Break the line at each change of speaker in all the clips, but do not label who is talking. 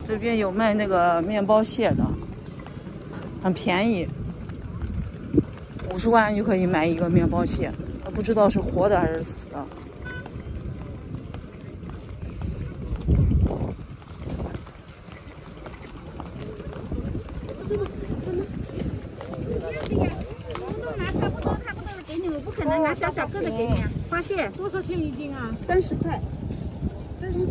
这边有卖那个面包蟹的，很便宜，50块钱就可以买一个面包蟹，不知道是活的还是死的。
不可能拿小小个的给你啊！花蟹
多少钱一斤啊
？30块。31。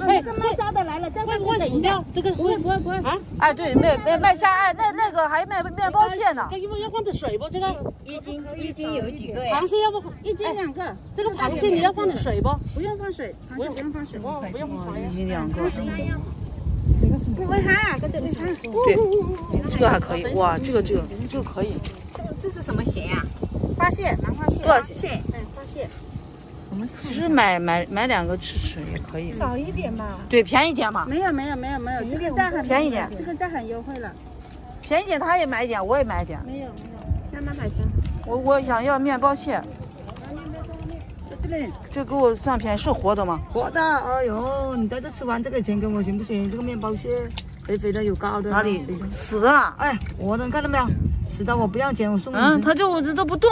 哎，
这个卖虾的来了，这个
我等一下，这个
不会啊！
哎，对，卖虾，哎，那个还卖面包蟹呢。
这要放点水不？这个
一斤有几个呀？
螃蟹要不
1斤2个。
这个螃蟹你要放点水不？
不用放水，螃蟹不用放水。
不用放水。
1斤2个。
不会哈，跟这里哈。
对，这个还可以。哇，这个可以。
这是什么蟹呀？花蟹，兰花蟹。
多少钱？
花蟹。
其实买2个吃也可以。
少一点嘛。
对，便宜点嘛。
没有，这个价很
便宜点，
这个价很优惠了。
便宜点，他也买一点，我也买一点。
没有，慢慢买着。
我想要面包蟹。
这里，
这给我算便宜，是活的吗？
活的，哎呦，你在这吃完这个钱给我行不行？这个面包蟹肥肥的有膏的。
哪里？死的？
哎，活的，看到没有？死的我不要钱，我送你。
它这都不动。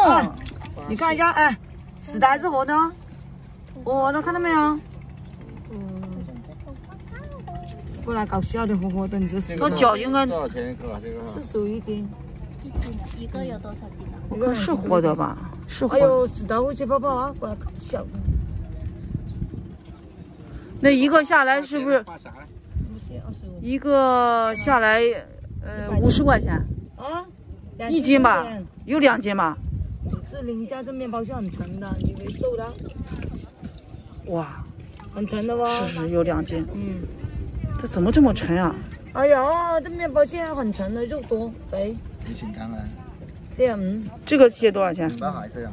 你看一下，哎，死的还是活的？活的，看到没有？过来搞笑的，活的，你说死的。
我脚应该
多少钱一个啊？这个
是属于1斤。
一个有多少斤呢？
我看是活的吧？是活的。
哎呦，死的会切泡泡啊！过来搞笑的。
那一个下来是不是？一个下来，50块钱。
啊
？1斤吧？有2斤吧？
这拎一下，这面包是很沉的，你以为瘦的？
哇，
很沉的吧？
是有2斤。这怎么这么沉啊？
哎呀，这面包蟹很沉的，肉多肥。
幾錢斤啊？
这个蟹多少钱？
把蟹色啊？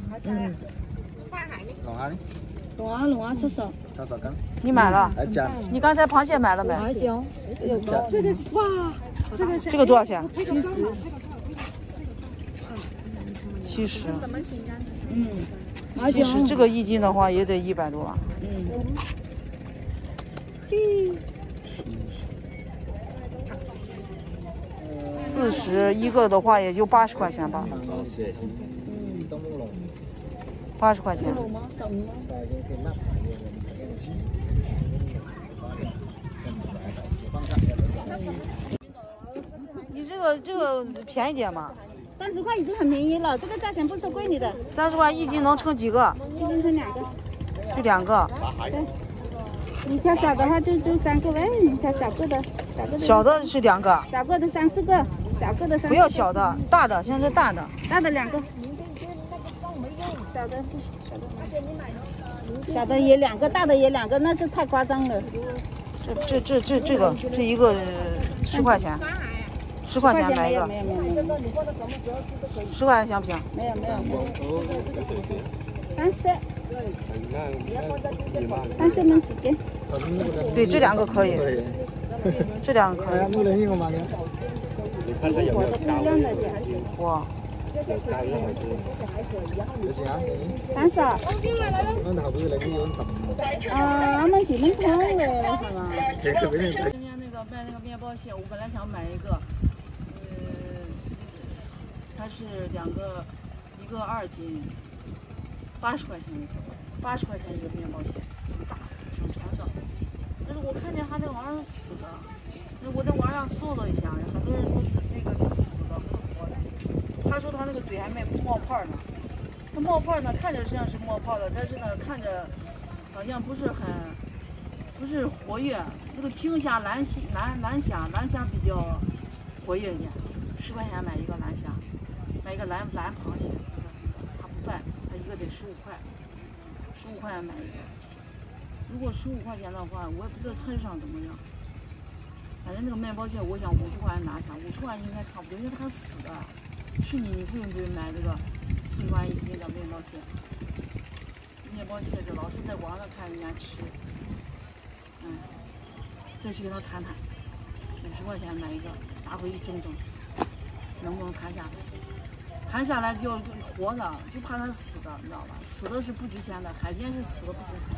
龍蝦70。
70斤。
你买了？
一隻。
你刚才螃蟹买了没？
海椒有膏。
这个哇，
这个多少钱
？70。
70。
什么情感？70，
这个1斤的话也得100多吧？40一个的话也就80块钱吧。80块钱。你这个便宜点嘛
？30块已经很便宜了，这个价钱不收贵你的。
30块1斤能称几个
？1斤称2个。
就2个。
对。你挑小的话就3个呗，你挑小个的，
小的是2个。
小个的3、4个，小个的3。
不要小的，大的，现在是大的。
大的2个。小的也2个，大的也2个，那就太夸张了。
这一个10块钱，10块钱买一个。
没有。
10块钱行不行？
没有。30能几根？
对，这2个可以，这2个可以。哇！
多少？我们前面看了，係嘛？
今天那个卖那个面包蟹，我本来想买一个，它是2个，一个2斤，80块钱一个，80块钱一个面包蟹，挺大，挺沉的。但是我看见它那玩意儿是死的，我在网上搜了一下，很多人说是这个是死的，不是活的。他说他那个嘴还冒泡呢，那冒泡呢，看着像是冒泡的，但是呢，看着好像不是活跃。那个青虾、蓝虾比较活跃一点。10块钱买一个蓝虾，买一个蓝螃蟹，他不卖，他一个得15块，15块钱买一个。如果15块钱的话，我也不知道称上怎么样。反正那个面包蟹，我想50块钱拿下，50块钱应该差不多，因为它死的。是你会不会买这个40块1斤的面包蟹？面包蟹这老是在网上看人家吃，再去跟他谈，50块钱买一个，拿回去蒸，能不能谈下来？谈下来就活的，就怕它死的，你知道吧？死的是不值钱的，海鲜是死的不值钱。